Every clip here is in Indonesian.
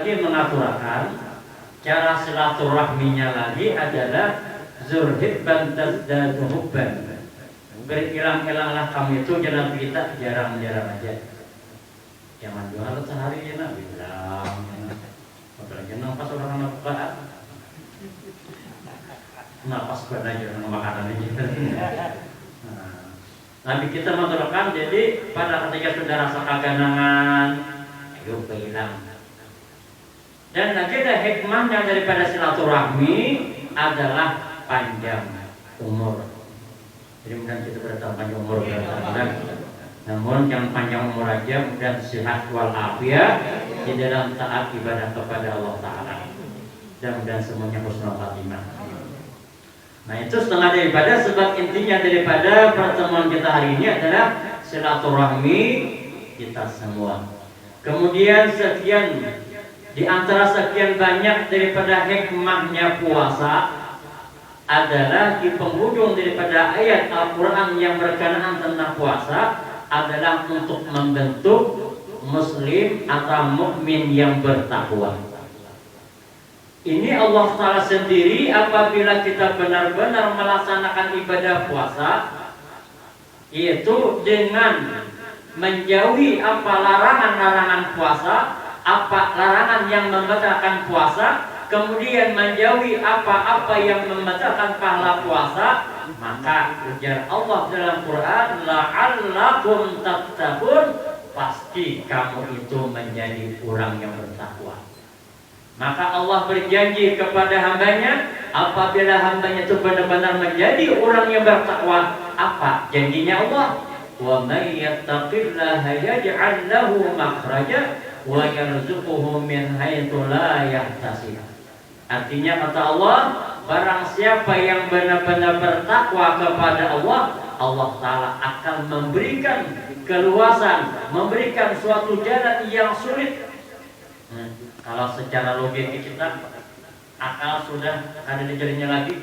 lagi mengaturakan cara silaturahminya lagi adalah zurhibban tazdadu hubban. Berilang-ilanglah kamu itu jangan kita jarang-jarang aja. Jangan dua kali sehari ya nak bilang. Apalagi nafas orang nafas. Nafas benar aja orang makanan aja. Nabi kita mengaturkan jadi pada ketika sudah rasa keganangan, ayo bilang. Dan lagi ada hikmahnya daripada silaturahmi adalah panjang umur. Jadi mudah kita bertambah panjang umur bertambah. Namun yang panjang umur aja dan sehat walafiat di dalam taat ibadah kepada Allah Taala. Dan semuanya husnul khatimah. Nah itu setengah daripada sebab intinya daripada pertemuan kita hari ini adalah silaturahmi kita semua. Kemudian sekian di antara sekian banyak daripada hikmahnya puasa adalah di penghujung daripada ayat Al-Quran yang berkenaan tentang puasa adalah untuk membentuk muslim atau mukmin yang bertakwa. Ini Allah Ta'ala sendiri apabila kita benar-benar melaksanakan ibadah puasa, yaitu dengan menjauhi apa larangan-larangan puasa, apa larangan yang membatalkan puasa, kemudian menjauhi apa-apa yang membatalkan pahala puasa, maka ujar Allah dalam Quran, la'allakum tattaqun, pasti kamu itu menjadi orang yang bertakwa. Maka Allah berjanji kepada hambanya, apabila hambanya itu benar-benar menjadi orang yang bertakwa, apa janjinya Allah? Wa may yattaqillaha yaj'al lahu makhraja wa yarzuquhu min haitsu la yahtasib. Artinya kata Allah, barang siapa yang benar-benar bertakwa kepada Allah, Allah Ta'ala akan memberikan keluasan, memberikan suatu jalan yang sulit. Kalau secara logika kita akal sudah ada di jarinya lagi,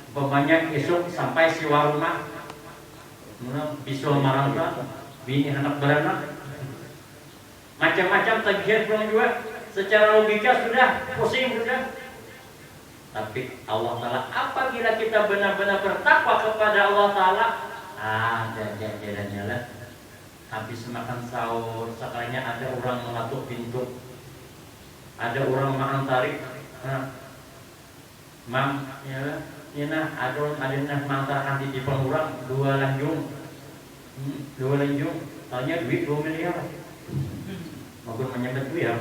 umpamanya esok sampai si warung bisul marangka, bini anak beranak, macam-macam tagihan pulang juga. Secara logika sudah pusing sudah. Tapi Allah Ta'ala apabila kita benar-benar bertakwa kepada Allah Ta'ala, ada jalan-jalan. Habis makan sahur, sekalinya ada orang mengatuk pintu, ada orang makan tarik, mang, ya, ada orang mengantarkan di pengurang 2 lanjung, tanya duit 2 miliar, maupun menyebut duit ya.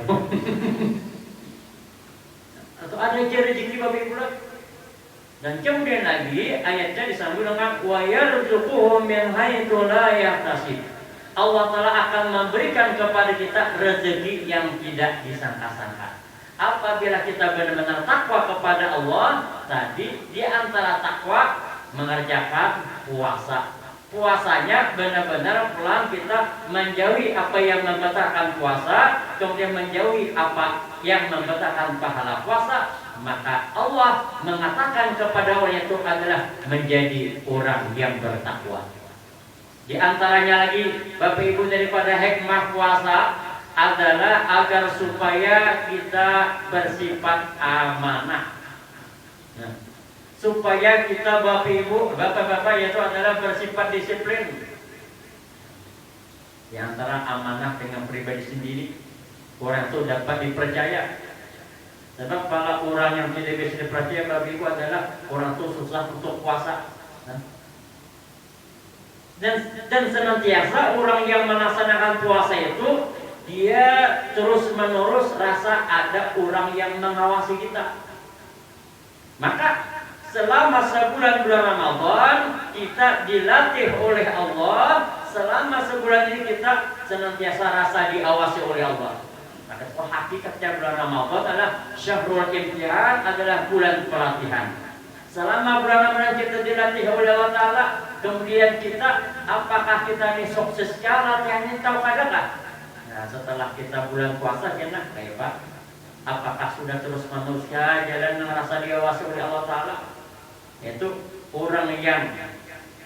Atau ada rezeki babi pula. Dan kemudian lagi ayatnya disambung dengan wa yarzuquhum min haitsu la yahtasib. Allah Ta'ala akan memberikan kepada kita rezeki yang tidak disangka-sangka. Apabila kita benar-benar takwa kepada Allah, tadi di antara takwa mengerjakan puasa. Puasanya benar-benar pelan kita menjauhi apa yang membatalkan puasa, kemudian menjauhi apa yang membatalkan pahala puasa, maka Allah mengatakan kepada orang itu adalah menjadi orang yang bertakwa. Di antaranya lagi Bapak Ibu daripada hikmah puasa adalah agar supaya kita bersifat amanah. Nah, supaya kita Bapak Ibu, Bapak-bapak yaitu adalah bersifat disiplin. Di antara amanah dengan pribadi sendiri, orang itu dapat dipercaya. Sebab kalau orang yang tidak bisa dipercaya Bapak Ibu adalah orang itu susah untuk puasa. Nah, dan senantiasa orang yang melaksanakan puasa itu dia terus menerus rasa ada orang yang mengawasi kita. Maka selama sebulan Ramadan kita dilatih oleh Allah, selama sebulan ini kita senantiasa rasa diawasi oleh Allah. Maka hakikatnya bulan Ramadan adalah syahrul imtihan, adalah bulan pelatihan. Selama bulan Ramadan kita dilatih oleh Allah Ta'ala, kemudian kita, apakah kita ini sukses secara latihan ini tahu kagak? Nah setelah kita bulan puasa, kena kayak Pak, apakah sudah terus meneruskan jalan yang rasa diawasi oleh Allah Ta'ala? Itu orang yang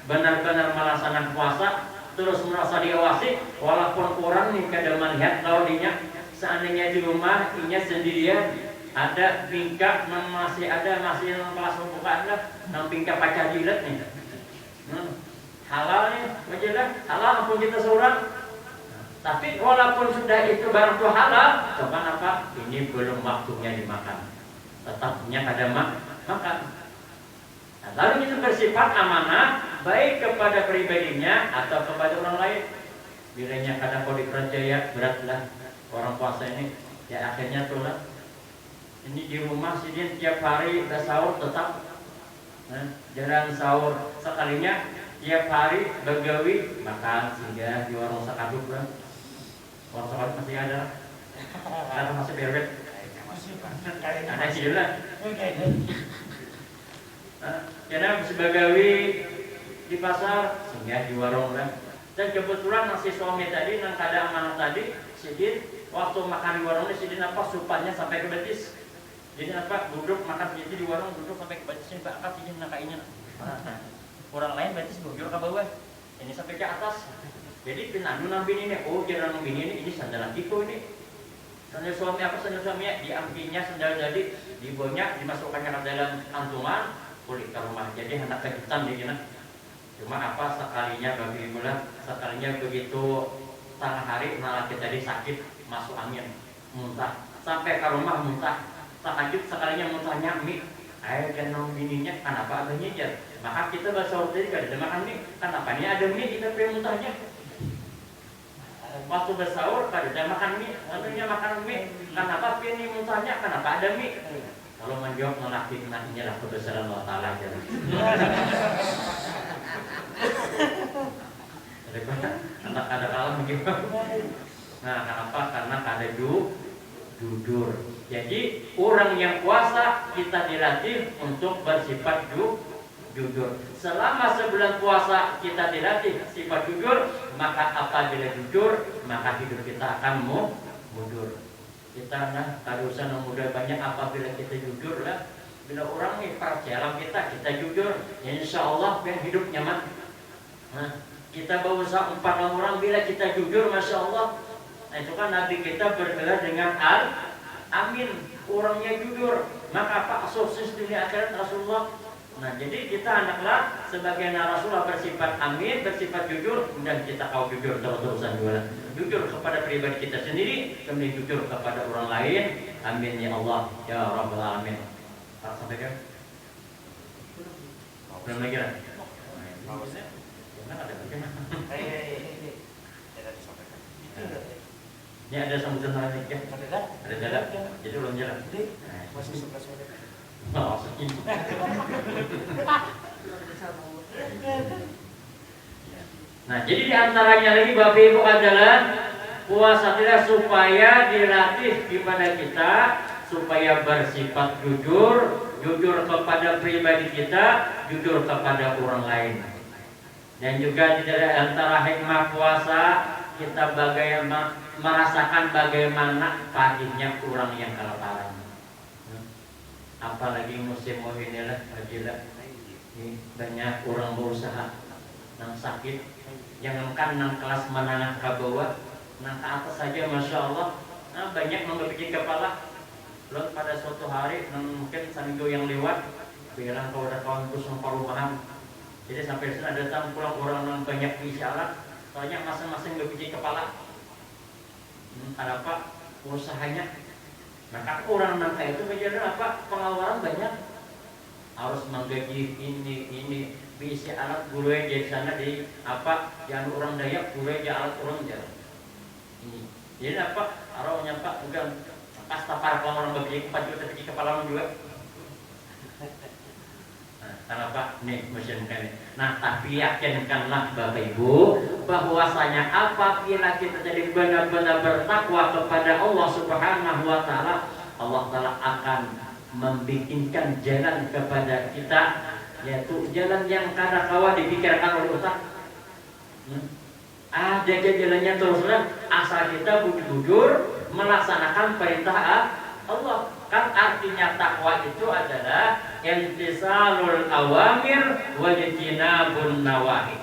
benar-benar melaksanakan puasa, terus merasa diawasi, walaupun orang ini kadang melihat laudinya seandainya di rumah inya sendirian, ada bingkak masih yang kelas pembukaan lah, nang bingkak pacar jilat nih. Halal nih, majalah halal pun kita seorang. Tapi walaupun sudah itu barang itu halal, coba apa? Ini belum waktunya dimakan. Tetapnya pada makan. Nah, lalu itu bersifat amanah baik kepada pribadinya atau kepada orang lain. Bilanya kadang kalau dikerjaya beratlah orang puasa ini, ya akhirnya tuh lah. Ini di rumah sini tiap hari udah sahur tetap, jarang sahur sekalinya tiap hari begawi makan sehingga di warung sakaduk lah. Warung sakaduk masih ada, karena masih berbeda. Ada sih lah. Karena sebagai di pasar sehingga di warung lah. Dan kebetulan nasi suami tadi nang kada amanah tadi sidin waktu makan di warung ini sidin apa supanya sampai ke betis. Jadi apa duduk makan jadi di warung duduk sampai ke betis ini bakat sidin nakainya. Orang lain betis bujur ke bawah. Ini sampai ke atas. Jadi pinandu nang bini ini, oh jalan nang bini ini sandalan tiku ini. Sandal suami apa sandal suaminya diambilnya sandal jadi dibonya dimasukkannya ke dalam kantungan kulit ke rumah. Jadi hendak kejutan di sana. Cuma apa sekalinya bagi bulan sekalinya begitu tengah hari laki tadi sakit masuk angin muntah sampai ke rumah muntah sakit sekalinya muntahnya mie air dan nong bininya kenapa adanya aja maka kita bersahur tadi gak ada makan mie kenapa ini ada mie kita pengen muntahnya waktu bersahur gak ada makan mie tentunya makan mie kenapa pengen muntahnya kenapa ada mie kalau menjawab lelaki nantinya lah kebesaran Allah Ta'ala daripada anak ada kalah begitu. Nah, kenapa? Karena kada jujur. Jadi orang yang puasa kita dilatih untuk bersifat jujur. Selama sebulan puasa kita dilatih sifat jujur, maka apabila jujur, maka hidup kita akan mundur. Kita kada usah mudah banyak apabila kita jujur lah. Bila orang nih percaya kita jujur, ya insya Allah yang hidup nyaman. Nah, kita berusaha 4 orang bila kita jujur, masya Allah. Nah itu kan Nabi kita bergelar dengan amin, orangnya jujur. Maka Pak sukses dunia akhirat Rasulullah. Nah jadi kita anaklah sebagai Rasulullah bersifat amin, bersifat jujur, dan kita kau jujur terus-terusan juga. Jujur kepada pribadi kita sendiri, kemudian jujur kepada orang lain. Amin ya Allah, ya Rabbal Alamin. Sampaikan. Belum lagi lah. Ada ini ada sambutan lagi ya? Ada jalan? Jadi belum jalan? Masih sebelah sore. Nah jadi diantaranya lagi Bapak Ibu adalah puasa kita supaya dilatih kepada kita supaya bersifat jujur kepada pribadi kita, jujur kepada orang lain. Dan juga di antara hikmah puasa kita merasakan bagaimana pahitnya orang yang kelaparan. Apalagi musim ini lah, banyak orang berusaha nang sakit, jangankan nang kelas menengah ke bawah, nang ke atas saja masya Allah, banyak yang bikin kepala. Lalu pada suatu hari, mungkin seminggu yang lewat, bilang kau ada kawanku sumpah rumahan. Jadi sampai sana datang pulang orang yang banyak isyarat, soalnya masing-masing berpikir kepala. Ada apa usahanya? Maka orang nangka itu menjadi apa pengawalan banyak, harus menggaji ini bisa alat guru yang di sana di apa yang orang Dayak guru yang alat orang jalan. Ini jadi apa orang nyampak bukan pasta para orang berpikir 4 juta pikir kepala juga. Kenapa? Nih mesin kami. Nah tapi yakinkanlah Bapak Ibu bahwasanya apabila kita jadi benar-benar bertakwa kepada Allah Subhanahu Wa Taala, Allah Taala akan membikinkan jalan kepada kita, yaitu jalan yang kada kawa dipikirkan oleh otak. Ada jalannya teruslah asal kita jujur melaksanakan perintah Allah. Kan artinya takwa itu adalah intisalul awamir wa ijtinabun nawahi,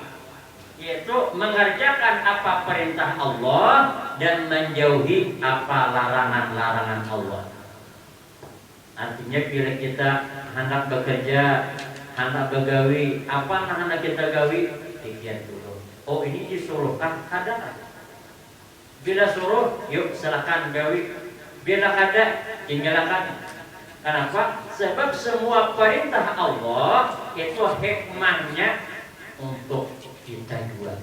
yaitu mengerjakan apa perintah Allah dan menjauhi apa larangan-larangan Allah. Artinya bila kita hendak bekerja, hendak begawi, apa hendak kita gawi, pikir dulu. Oh ini disuruhkan kada. Bila suruh, yuk silakan gawi. Bila kada, tinggalkan. Kenapa? Sebab semua perintah Allah itu hikmahnya untuk kita jual.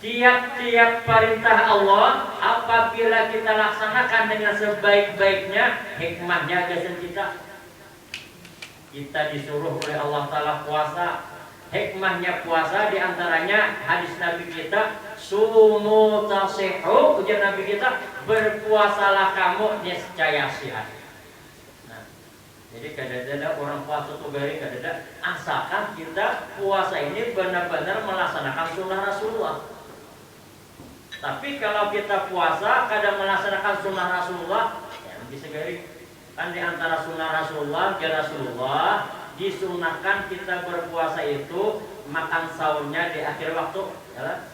Tiap-tiap perintah Allah apabila kita laksanakan dengan sebaik-baiknya, hikmahnya ada kita. Kita disuruh oleh Allah Ta'ala puasa. Hikmahnya puasa diantaranya hadis Nabi kita, sumu tasihu, ujar Nabi kita, berpuasalah kamu niscaya sehat. Nah, jadi kadang-kadang orang puasa tuh gari kadang-kadang asalkan kita puasa ini benar-benar melaksanakan sunnah Rasulullah. Tapi kalau kita puasa kadang melaksanakan sunnah Rasulullah, ya bisa gari. Kan di antara sunnah Rasulullah, disunahkan kita berpuasa itu makan sahurnya di akhir waktu, ya.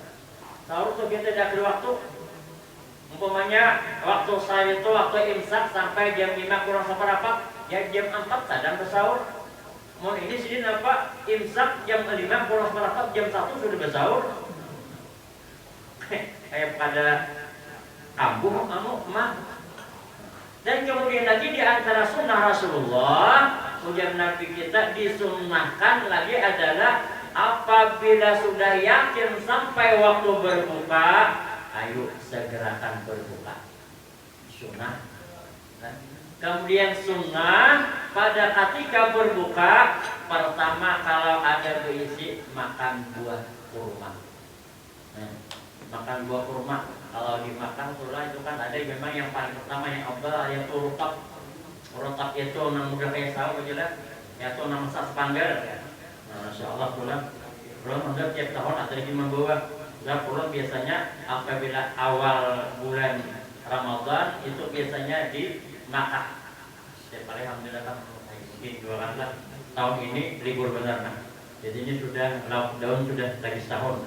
Sahur tuh kita di akhir waktu. Umpamanya waktu sahur itu waktu imsak sampai jam 5 kurang seperempat, ya jam 4 sadang bersahur. Mau ini sini apa? Imsak jam 5 kurang seperempat, jam 1 sudah bersahur. Kayak pada kampung mah. Dan kemudian lagi di antara sunnah Rasulullah, ujar Nabi kita disunnahkan lagi adalah apabila sudah yakin sampai waktu berbuka, ayo segerakan berbuka. Sunnah. Kemudian sunnah pada ketika berbuka, pertama kalau ada berisi makan buah kurma. Makan buah kurma. Kalau dimakan kurma itu kan ada memang yang paling pertama yang abdal yaitu rutap. Rutap itu nang mudah kayak sawo aja lah. Yaitu nama sas panggar. Nah, Masya Allah pulang. Pulang ada tiap tahun ada lagi membawa. Dan pulang biasanya apabila awal bulan Ramadan itu biasanya dimakan. Setiap kali alhamdulillah kan mungkin 2 kali lah. Tahun ini libur benar nah. Jadi ini sudah lockdown sudah lagi setahun.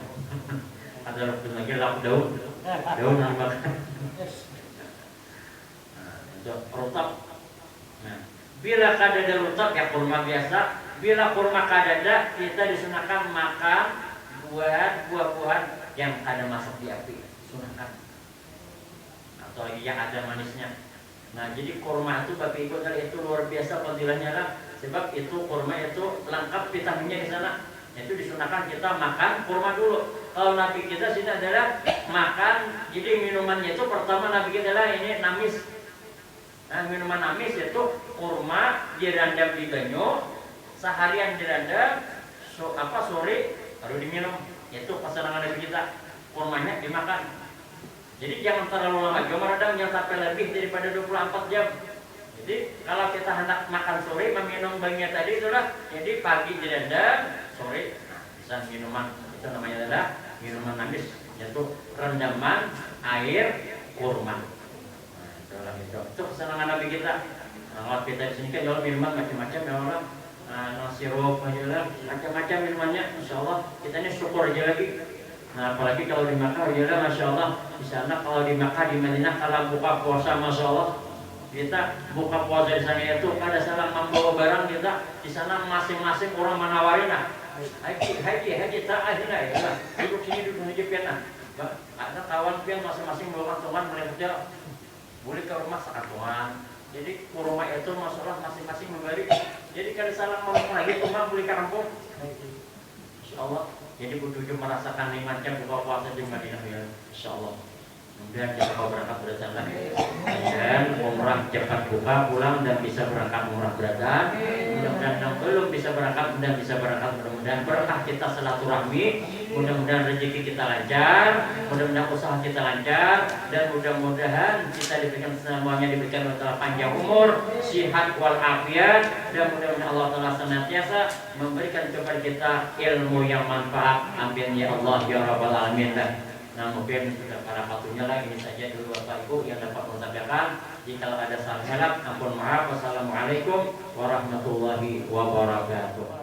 Ada lagi lockdown. Daun dimakan. Nah, itu rutap. Nah, bila kadada rutap ya kurma biasa. Bila kurma kadada kita disunahkan makan buah-buahan yang ada masak di api. Sunahkan. Atau lagi yang ada manisnya. Nah, jadi kurma itu Bapak Ibu itu luar biasa fadilahnya lah. Sebab itu kurma itu lengkap vitaminnya di sana. Itu disunahkan kita makan kurma dulu. Kalau Nabi kita sini adalah makan, jadi minumannya itu pertama Nabi kita adalah ini namis. Nah, minuman namis itu kurma direndam di banyu, seharian direndam, sore baru diminum. Itu pasangan Nabi kita, kurmanya dimakan. Jadi jangan terlalu lama, jangan yang sampai lebih daripada 24 jam. Jadi kalau kita hendak makan sore meminum banyak tadi itulah, jadi pagi direndam, sore bisa minuman itu namanya adalah minuman namis, yaitu rendaman air kurma. Nah, itulah itu. Itu kesenangan Nabi kita. Nah, kita di sini kan jual minuman macam-macam ya Allah. Nah, sirup aja macam-macam minumannya. Insya Allah kita ini syukur aja lagi. Nah, apalagi kalau di Makkah ya Masya Allah. Di sana kalau di Makkah di Madinah kalau buka puasa Masya Allah. Kita buka puasa di sana itu pada salah membawa barang kita di sana masing-masing orang menawarin nah. Haji tak akhirnya ya. Duduk sini duduk aja pian nah. Ada kawan pian masing-masing bawa kantongan boleh kerja. Boleh ke rumah sakantongan. Jadi rumah itu masalah masing-masing memberi. Jadi kalau salah ngomong lagi rumah boleh ke kampung. Insyaallah. Jadi butuh merasakan nikmatnya buka puasa di Madinah ya. Insyaallah. Kemudian kita mau berangkat berjalan dan umrah cepat buka pulang dan bisa berangkat umrah berjalan. Mudah-mudahan yang belum bisa berangkat dan bisa berangkat, mudah-mudahan berkah kita silaturahmi, mudah-mudahan rezeki kita lancar, mudah-mudahan usaha kita lancar, dan mudah-mudahan kita diberikan semuanya diberikan oleh Allah panjang umur, sihat wal afiat, dan mudah-mudahan Allah Taala senantiasa memberikan kepada kita ilmu yang manfaat. Amin ya Allah ya rabbal alamin. Nah, mungkin sudah para patunya lah, ini saja dulu Bapak Ibu yang dapat menyampaikan. Jika ada salah-salah, ampun maaf. Wassalamualaikum warahmatullahi wabarakatuh.